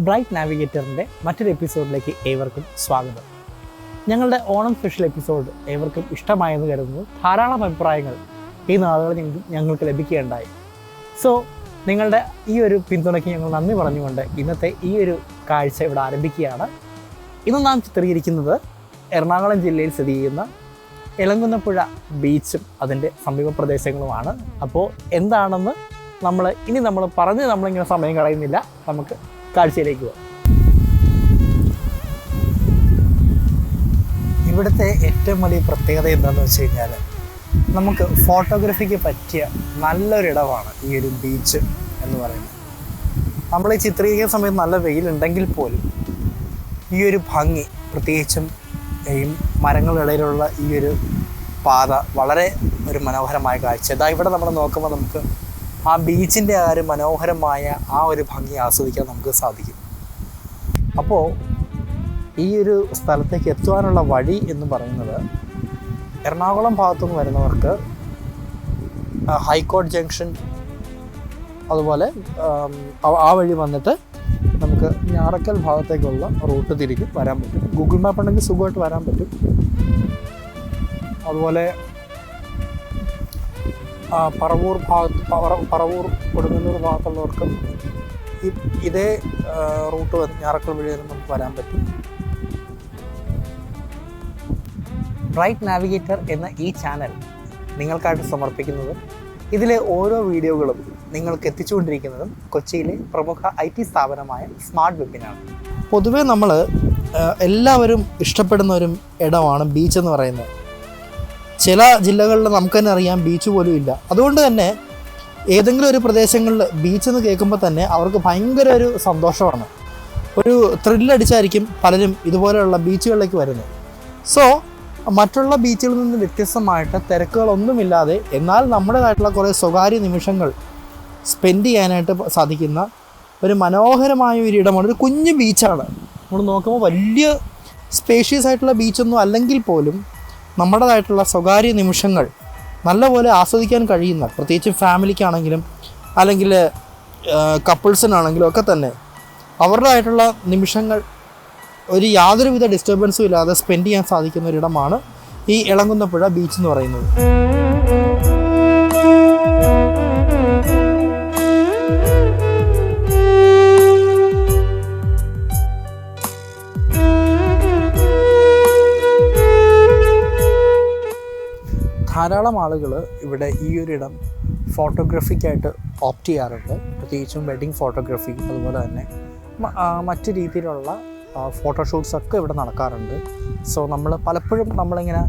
Bright നാവിഗേറ്ററിൻ്റെ മറ്റൊരു എപ്പിസോഡിലേക്ക് ഏവർക്കും സ്വാഗതം. ഞങ്ങളുടെ ഓണം സ്പെഷ്യൽ എപ്പിസോഡ് ഏവർക്കും ഇഷ്ടമായെന്ന് കരുതുന്നു. ധാരാളം അഭിപ്രായങ്ങൾ ഈ നാളുകളിൽ ഞങ്ങൾക്ക് ലഭിക്കുകയുണ്ടായി. സോ നിങ്ങളുടെ ഈ ഒരു പിന്തുണയ്ക്ക് ഞങ്ങൾ നന്ദി പറഞ്ഞുകൊണ്ട് ഇന്നത്തെ ഈ ഒരു കാഴ്ച ഇവിടെ ആരംഭിക്കുകയാണ്. ഇന്ന് നാം ചിത്രീകരിക്കുന്നത് എറണാകുളം ജില്ലയിൽ സ്ഥിതി ചെയ്യുന്ന എലങ്കുന്നപ്പുഴ ബീച്ചും അതിൻ്റെ സമീപ പ്രദേശങ്ങളുമാണ്. അപ്പോൾ എന്താണെന്ന് നമ്മൾ പറഞ്ഞ് നമ്മളിങ്ങനെ സമയം കളയുന്നില്ല, നമുക്ക് കാഴ്ചയിലേക്ക് പോകാം. ഇവിടുത്തെ ഏറ്റവും വലിയ പ്രത്യേകത എന്താണെന്ന് വെച്ച് കഴിഞ്ഞാൽ, നമുക്ക് ഫോട്ടോഗ്രാഫിക്ക് പറ്റിയ നല്ലൊരിടമാണ് ഈ ഒരു ബീച്ച് എന്ന് പറയുന്നത്. നമ്മൾ ഈ ചിത്രീകരിക്കുന്ന സമയത്ത് നല്ല വെയിലുണ്ടെങ്കിൽ പോലും ഈ ഒരു ഭംഗി, പ്രത്യേകിച്ചും ഈ മരങ്ങളിടയിലുള്ള ഈ ഒരു പാത വളരെ ഒരു മനോഹരമായ കാഴ്ച. ഇതാ ഇവിടെ നമ്മൾ നോക്കുമ്പോൾ നമുക്ക് ആ ബീച്ചിൻ്റെ ആ ഒരു മനോഹരമായ ആ ഒരു ഭംഗി ആസ്വദിക്കാൻ നമുക്ക് സാധിക്കും. അപ്പോൾ ഈ ഒരു സ്ഥലത്തേക്ക് എത്തുവാനുള്ള വഴി എന്ന് പറയുന്നത്, എറണാകുളം ഭാഗത്തുനിന്ന് വരുന്നവർക്ക് ഹൈക്കോടതി ജംഗ്ഷൻ അതുപോലെ ആ വഴി വന്നിട്ട് നമുക്ക് ഞാറക്കൽ ഭാഗത്തേക്കുള്ള റൂട്ട് തിരികെ വരാൻ പറ്റും. ഗൂഗിൾ മാപ്പ് ഉണ്ടെങ്കിൽ സുഖമായിട്ട് വരാൻ പറ്റും. അതുപോലെ പറവൂർ കൊടുങ്ങല്ലൂർ ഭാഗത്തുള്ളവർക്ക് ഇതേ റൂട്ട് ഞാറക്കൽ വഴി നമുക്ക് വരാൻ പറ്റും. ബ്രൈറ്റ് നാവിഗേറ്റർ എന്ന ഈ ചാനൽ നിങ്ങൾക്കായിട്ട് സമർപ്പിക്കുന്നത്, ഇതിലെ ഓരോ വീഡിയോകളും നിങ്ങൾക്ക് എത്തിച്ചുകൊണ്ടിരിക്കുന്നതും കൊച്ചിയിലെ പ്രമുഖ IT സ്ഥാപനമായ സ്മാർട്ട് വെബിനാണ്. പൊതുവേ നമ്മൾ എല്ലാവരും ഇഷ്ടപ്പെടുന്ന ഒരു ഇടമാണ് ബീച്ച് എന്ന് പറയുന്നത്. ചില ജില്ലകളിൽ നമുക്ക് തന്നെ അറിയാം ബീച്ച് പോലും ഇല്ല. അതുകൊണ്ട് തന്നെ ഏതെങ്കിലും ഒരു പ്രദേശങ്ങളിൽ ബീച്ച് എന്ന് കേൾക്കുമ്പോൾ തന്നെ അവർക്ക് ഭയങ്കര ഒരു സന്തോഷമാണ്, ഒരു ത്രില്ലടിച്ചായിരിക്കും പലരും ഇതുപോലെയുള്ള ബീച്ചുകളിലേക്ക് വരുന്നത്. സോ മറ്റുള്ള ബീച്ചുകളിൽ നിന്ന് വ്യത്യസ്തമായിട്ട് തിരക്കുകളൊന്നുമില്ലാതെ എന്നാൽ നമ്മുടേതായിട്ടുള്ള കുറേ സ്വകാര്യ നിമിഷങ്ങൾ സ്പെൻഡ് ചെയ്യാനായിട്ട് സാധിക്കുന്ന ഒരു മനോഹരമായ ഒരു ഇടമാണ്. ഒരു കുഞ്ഞു ബീച്ചാണ്. നമ്മൾ നോക്കുമ്പോൾ വലിയ സ്പേഷ്യസ് ആയിട്ടുള്ള ബീച്ചൊന്നും അല്ലെങ്കിൽ പോലും നമ്മുടേതായിട്ടുള്ള സ്വകാര്യ നിമിഷങ്ങൾ നല്ലപോലെ ആസ്വദിക്കാൻ കഴിയുന്ന, പ്രത്യേകിച്ച് ഫാമിലിക്കാണെങ്കിലും അല്ലെങ്കിൽ കപ്പിൾസിനാണെങ്കിലും ഒക്കെ തന്നെ അവരുടേതായിട്ടുള്ള നിമിഷങ്ങൾ ഒരു യാതൊരുവിധ ഡിസ്റ്റർബൻസും ഇല്ലാതെ സ്പെൻഡ് ചെയ്യാൻ സാധിക്കുന്ന ഒരിടമാണ് ഈ എലങ്കുന്നപ്പുഴ ബീച്ച് എന്ന് പറയുന്നത്. ധാരാളം ആളുകൾ ഇവിടെ ഈ ഒരു ഇടം ഫോട്ടോഗ്രാഫിക്കായിട്ട് ഓപ്റ്റ് ചെയ്യാറുണ്ട്. പ്രത്യേകിച്ചും വെഡ്ഡിങ് ഫോട്ടോഗ്രാഫി, അതുപോലെ തന്നെ മറ്റു രീതിയിലുള്ള ഫോട്ടോഷൂട്ട്സൊക്കെ ഇവിടെ നടക്കാറുണ്ട്. സോ നമ്മൾ പലപ്പോഴും നമ്മളിങ്ങനെ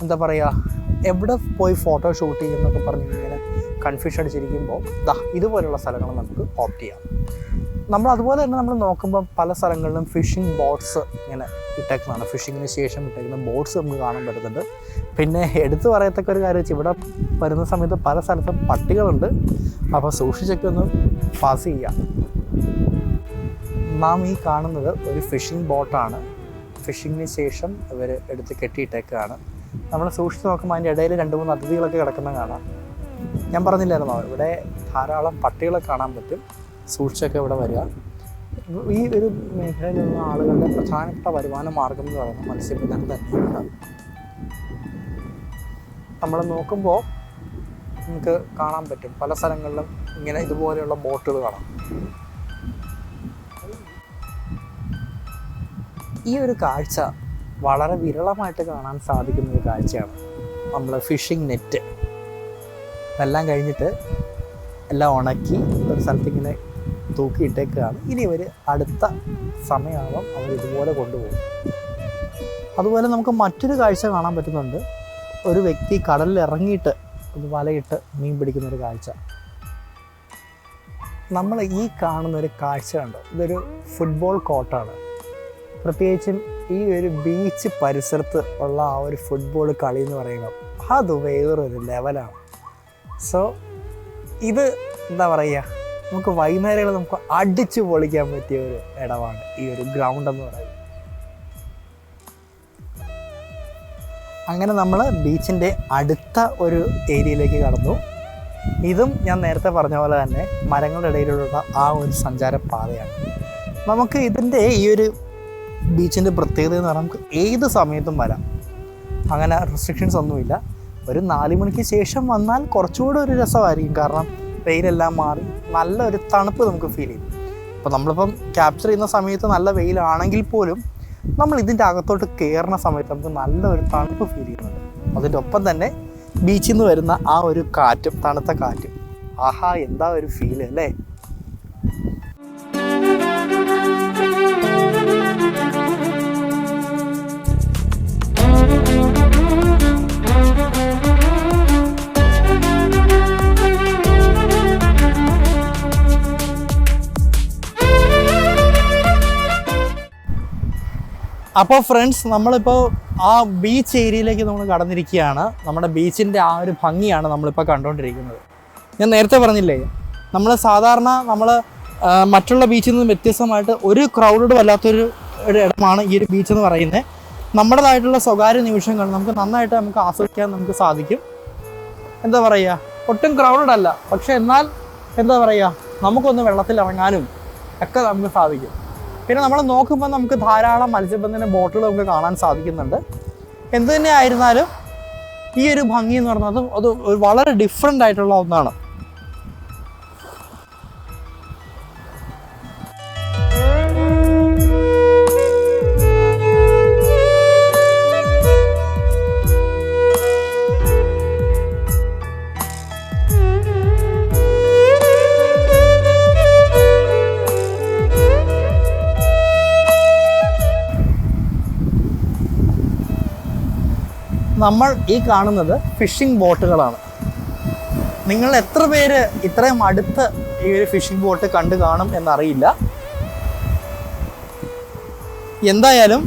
എന്താ പറയുക, എവിടെ പോയി ഫോട്ടോ ഷൂട്ട് ചെയ്യുമെന്നൊക്കെ പറഞ്ഞ് ഇങ്ങനെ കൺഫ്യൂഷൻ അടിച്ചിരിക്കുമ്പോൾ ഇതുപോലെയുള്ള സ്ഥലങ്ങൾ നമുക്ക് ഓപ്റ്റ് ചെയ്യാം. നമ്മൾ അതുപോലെ തന്നെ നമ്മൾ നോക്കുമ്പോൾ പല സ്ഥലങ്ങളിലും ഫിഷിംഗ് ബോട്ട്സ് ഇങ്ങനെ ഇട്ടേക്കുന്നതാണ്. ഫിഷിങ്ങിന് ശേഷം ഇട്ടേക്കുന്ന ബോട്ട്സ് നമുക്ക് കാണാൻ പറ്റുന്നുണ്ട്. പിന്നെ എടുത്തു പറയത്തക്ക ഒരു കാര്യം വെച്ചാൽ ഇവിടെ വരുന്ന സമയത്ത് പല സ്ഥലത്തും പട്ടികളുണ്ട്. അപ്പോൾ സൂക്ഷിച്ചൊക്കെ ഒന്ന് പാസ് ചെയ്യാം. നാം ഈ കാണുന്നത് ഒരു ഫിഷിംഗ് ബോട്ടാണ്. ഫിഷിങ്ങിന് ശേഷം ഇവർ എടുത്ത് കെട്ടിയിട്ടേക്കാണ്. നമ്മൾ സൂക്ഷിച്ച് നോക്കുമ്പോൾ അതിൻ്റെ ഇടയിൽ 2-3 അതിഥികളൊക്കെ കിടക്കുന്ന കാണാം. ഞാൻ പറഞ്ഞില്ലായിരുന്നോ, ഇവിടെ ധാരാളം പട്ടികളെ കാണാൻ പറ്റും. സൂക്ഷിച്ചൊക്കെ ഇവിടെ വരിക. ഈ ഒരു മേഖലയിലുള്ള ആളുകളുടെ പ്രധാനപ്പെട്ട വരുമാന മാർഗം എന്ന് പറയുന്നത് മത്സ്യബന്ധനം തന്നെയാണ്. നമ്മൾ നോക്കുമ്പോൾ നമുക്ക് കാണാൻ പറ്റും പല സ്ഥലങ്ങളിലും ഇങ്ങനെ ഇതുപോലെയുള്ള ബോട്ടുകൾ കാണാം. ഈ ഒരു കാഴ്ച വളരെ വിരളമായിട്ട് കാണാൻ സാധിക്കുന്ന ഒരു കാഴ്ചയാണ്. നമ്മൾ ഫിഷിംഗ് നെറ്റ് എല്ലാം കഴിഞ്ഞിട്ട് എല്ലാം ഉണക്കി ഒരു സ്ഥലത്തിങ്ങനെ തൂക്കിയിട്ടേക്കാണ്. ഇനി ഇവർ അടുത്ത സമയമാകുമ്പം അവർ ഇതുപോലെ കൊണ്ടുപോകും. അതുപോലെ നമുക്ക് മറ്റൊരു കാഴ്ച കാണാൻ പറ്റുന്നുണ്ട്. ഒരു വ്യക്തി കടലിൽ ഇറങ്ങിയിട്ട് ഒരു വലയിട്ട് മീൻ പിടിക്കുന്നൊരു കാഴ്ച. നമ്മൾ ഈ കാണുന്നൊരു കാഴ്ച കണ്ടോ, ഇതൊരു ഫുട്ബോൾ കോർട്ടാണ്. പ്രത്യേകിച്ചും ഈ ഒരു ബീച്ച് പരിസരത്ത് ഉള്ള ആ ഒരു ഫുട്ബോൾ കളി എന്ന് പറയുമ്പോൾ അത് വേറൊരു ലെവലാണ്. സോ ഇത് എന്താ പറയുക, നമുക്ക് വൈകുന്നേരങ്ങളിൽ നമുക്ക് അടിച്ചു പൊളിക്കാൻ പറ്റിയ ഒരു ഇടമാണ് ഈ ഒരു ഗ്രൗണ്ട് എന്ന് പറയുന്നത്. അങ്ങനെ നമ്മൾ ബീച്ചിൻ്റെ അടുത്ത ഒരു ഏരിയയിലേക്ക് കടന്നു. ഇതും ഞാൻ നേരത്തെ പറഞ്ഞ പോലെ തന്നെ മരങ്ങളുടെ ഇടയിലുള്ള ആ ഒരു സഞ്ചാരപാതയാണ്. നമുക്ക് ഇതിൻ്റെ ഈ ഒരു ബീച്ചിൻ്റെ പ്രത്യേകത എന്ന് പറഞ്ഞാൽ നമുക്ക് ഏത് സമയത്തും വരാം, അങ്ങനെ റെസ്ട്രിക്ഷൻസ് ഒന്നുമില്ല. ഒരു 4 മണിക്ക് ശേഷം വന്നാൽ കുറച്ചുകൂടെ ഒരു രസമായിരിക്കും, കാരണം വെയിലെല്ലാം മാറി നല്ലൊരു തണുപ്പ് നമുക്ക് ഫീൽ ചെയ്യും. അപ്പോൾ നമ്മളിപ്പം ക്യാപ്ചർ ചെയ്യുന്ന സമയത്ത് നല്ല വെയിലാണെങ്കിൽ പോലും നമ്മൾ ഇതിൻ്റെ അകത്തോട്ട് കയറുന്ന സമയത്ത് നമുക്ക് നല്ലൊരു തണുപ്പ് ഫീൽ ചെയ്യുന്നുണ്ട്. അതിൻ്റെ ഒപ്പം തന്നെ ബീച്ചിൽ നിന്ന് വരുന്ന ആ ഒരു കാറ്റും, തണുത്ത കാറ്റും, ആഹാ എന്താ ഒരു ഫീൽ അല്ലേ. അപ്പോൾ ഫ്രണ്ട്സ്, നമ്മളിപ്പോൾ ആ ബീച്ച് ഏരിയയിലേക്ക് നമ്മൾ കടന്നിരിക്കുകയാണ്. നമ്മുടെ ബീച്ചിൻ്റെ ആ ഒരു ഭംഗിയാണ് നമ്മളിപ്പോൾ കണ്ടുകൊണ്ടിരിക്കുന്നത്. ഞാൻ നേരത്തെ പറഞ്ഞില്ലേ, നമ്മൾ സാധാരണ മറ്റുള്ള ബീച്ചിൽ നിന്ന് വ്യത്യസ്തമായിട്ട് ഒരു ക്രൗഡഡ് വല്ലാത്തൊരു ഇടമാണ് ഈ ഒരു ബീച്ച് എന്ന് പറയുന്നത്. നമ്മുടേതായിട്ടുള്ള സ്വകാര്യ നിമിഷങ്ങൾ നമുക്ക് ആസ്വദിക്കാൻ നമുക്ക് സാധിക്കും. എന്താ പറയുക, ഒട്ടും ക്രൗഡഡ് അല്ല, പക്ഷെ എന്നാൽ എന്താ പറയുക, നമുക്കൊന്ന് വെള്ളത്തിൽ ഇറങ്ങാനും ഒക്കെ നമുക്ക് സാധിക്കും. പിന്നെ നമ്മൾ നോക്കുമ്പോൾ നമുക്ക് ധാരാളം മത്സ്യബന്ധന ബോട്ടുകൾ നമുക്ക് കാണാൻ സാധിക്കുന്നുണ്ട്. എന്തു തന്നെ ആയിരുന്നാലും ഈ ഒരു ഭംഗി എന്ന് പറയുന്നത് അത് വളരെ ഡിഫറെൻ്റ് ആയിട്ടുള്ള ഒന്നാണ്. നമ്മൾ ഈ കാണുന്നത് ഫിഷിംഗ് ബോട്ടുകളാണ്. നിങ്ങൾ എത്ര പേര് ഇത്രയും അടുത്ത് ഈ ഒരു ഫിഷിംഗ് ബോട്ട് കണ്ടു കാണും എന്നറിയില്ല. എന്തായാലും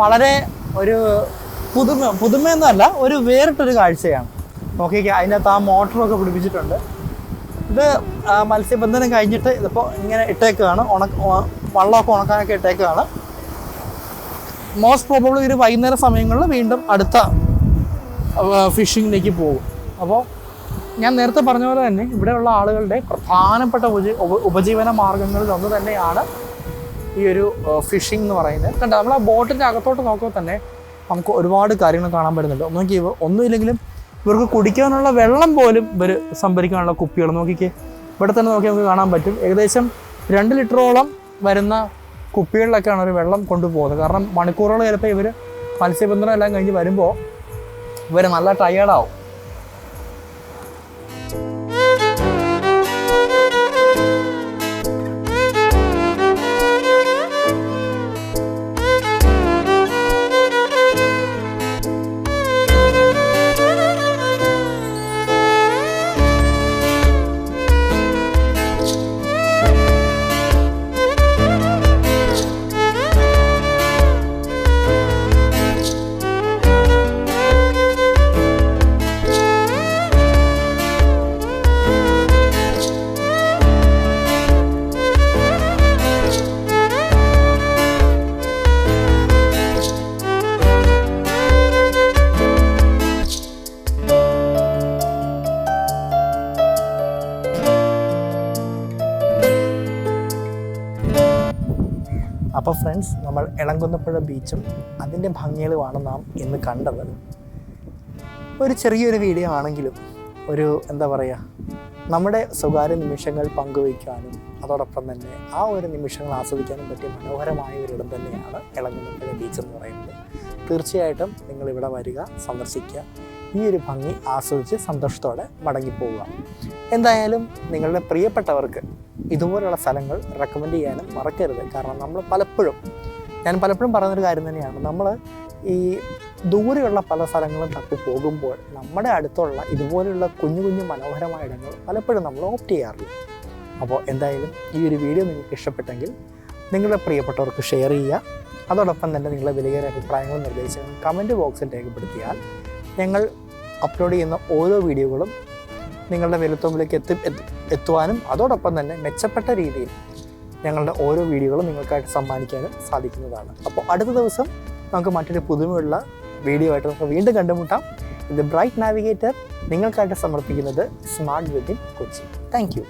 വളരെ ഒരു പുതുമയൊന്നുമല്ല, ഒരു വേറിട്ടൊരു കാഴ്ചയാണ്. നോക്കിക്കേ, അതിനകത്ത് ആ മോട്ടറൊക്കെ പിടിപ്പിച്ചിട്ടുണ്ട്. ഇത് മത്സ്യബന്ധനം കഴിഞ്ഞിട്ട് ഇതിപ്പോൾ ഇങ്ങനെ ഇട്ടേക്കാണ്, വള്ളമൊക്കെ ഉണക്കാനൊക്കെ ഇട്ടേക്കാണ്. മോസ്റ്റ് പ്രോബബ്ലി ഒരു വൈകുന്നേര സമയങ്ങളിൽ വീണ്ടും അടുത്ത ഫിഷിങ്ങിലേക്ക് പോകും. അപ്പോൾ ഞാൻ നേരത്തെ പറഞ്ഞ പോലെ തന്നെ ഇവിടെയുള്ള ആളുകളുടെ പ്രധാനപ്പെട്ട ഉപജീവന മാർഗങ്ങളിൽ ഒന്ന് തന്നെയാണ് ഈ ഒരു ഫിഷിംഗ് എന്ന് പറയുന്നത്. കണ്ടോ, നമ്മൾ ആ ബോട്ടിൻ്റെ അകത്തോട്ട് നോക്കുമ്പോൾ തന്നെ നമുക്ക് ഒരുപാട് കാര്യങ്ങൾ കാണാൻ പറ്റുന്നുണ്ട്. ഒന്നുമില്ലെങ്കിലും ഇവർക്ക് കുടിക്കാനുള്ള വെള്ളം പോലും ഇവർ സംഭരിക്കാനുള്ള കുപ്പികൾ നോക്കിക്കേ, ഇവിടെ തന്നെ നോക്കി നമുക്ക് കാണാൻ പറ്റും. ഏകദേശം 2 ലിറ്ററോളം വരുന്ന കുപ്പികളിലൊക്കെയാണ് ഒരു വെള്ളം കൊണ്ടുപോകുന്നത്. കാരണം മണിക്കൂറുകൾ ചിലപ്പോൾ ഇവർ മത്സ്യബന്ധനം എല്ലാം കഴിഞ്ഞ് വരുമ്പോൾ ഇവർ നല്ല ടയേർഡാവും. അപ്പോൾ ഫ്രണ്ട്സ്, നമ്മൾ എളംകുന്നപ്പുഴ ബീച്ചും അതിൻ്റെ ഭംഗികളുമാണ് നാം ഇന്ന് കണ്ടത്. ഒരു ചെറിയൊരു വീഡിയോ ആണെങ്കിലും എന്താ പറയുക, നമ്മുടെ സ്വകാര്യ നിമിഷങ്ങൾ പങ്കുവയ്ക്കാനും അതോടൊപ്പം തന്നെ ആ ഒരു നിമിഷങ്ങൾ ആസ്വദിക്കാനും പറ്റിയ മനോഹരമായ ഒരിടം തന്നെയാണ് എളംകുന്നപ്പുഴ ബീച്ച് എന്ന് പറയുന്നത്. തീർച്ചയായിട്ടും നിങ്ങളിവിടെ വരിക, സന്ദർശിക്കുക, ഈ ഒരു ഭംഗി ആസ്വദിച്ച് സന്തോഷത്തോടെ മടങ്ങിപ്പോവുക. എന്തായാലും നിങ്ങളുടെ പ്രിയപ്പെട്ടവർക്ക് ഇതുപോലുള്ള സ്ഥലങ്ങൾ റെക്കമെൻഡ് ചെയ്യാനും മറക്കരുത്. കാരണം ഞാൻ പലപ്പോഴും പറയുന്നൊരു കാര്യം തന്നെയാണ്, നമ്മൾ ഈ ദൂരെയുള്ള പല സ്ഥലങ്ങളും തപ്പി പോകുമ്പോൾ നമ്മുടെ അടുത്തുള്ള ഇതുപോലുള്ള കുഞ്ഞു കുഞ്ഞു മനോഹരമായ ഇടങ്ങൾ പലപ്പോഴും നമ്മൾ ഓപ്റ്റ് ചെയ്യാറില്ല. അപ്പോൾ എന്തായാലും ഈ ഒരു വീഡിയോ നിങ്ങൾക്ക് ഇഷ്ടപ്പെട്ടെങ്കിൽ നിങ്ങളുടെ പ്രിയപ്പെട്ടവർക്ക് ഷെയർ ചെയ്യുക. അതോടൊപ്പം തന്നെ നിങ്ങളുടെ വിലയേറിയ അഭിപ്രായങ്ങളും നിർദ്ദേശങ്ങളും കമൻറ്റ് ബോക്സിൽ രേഖപ്പെടുത്തിയാൽ ഞങ്ങൾ അപ്ലോഡ് ചെയ്യുന്ന ഓരോ വീഡിയോകളും നിങ്ങളുടെ വിരൽത്തുമ്പിലേക്ക് എത്തുവാനും അതോടൊപ്പം തന്നെ മെച്ചപ്പെട്ട രീതിയിൽ ഞങ്ങളുടെ ഓരോ വീഡിയോകളും നിങ്ങൾക്കായിട്ട് സമ്മാനിക്കാനും സാധിക്കുന്നതാണ്. അപ്പോൾ അടുത്ത ദിവസം നമുക്ക് മറ്റൊരു പുതുമയുള്ള വീഡിയോ ആയിട്ട് നമുക്ക് വീണ്ടും കണ്ടുമുട്ടാം. ഇത് ബ്രൈറ്റ് നാവിഗേറ്റർ നിങ്ങൾക്കായിട്ട് സമർപ്പിക്കുന്നത് smart within Kochi. Thank you.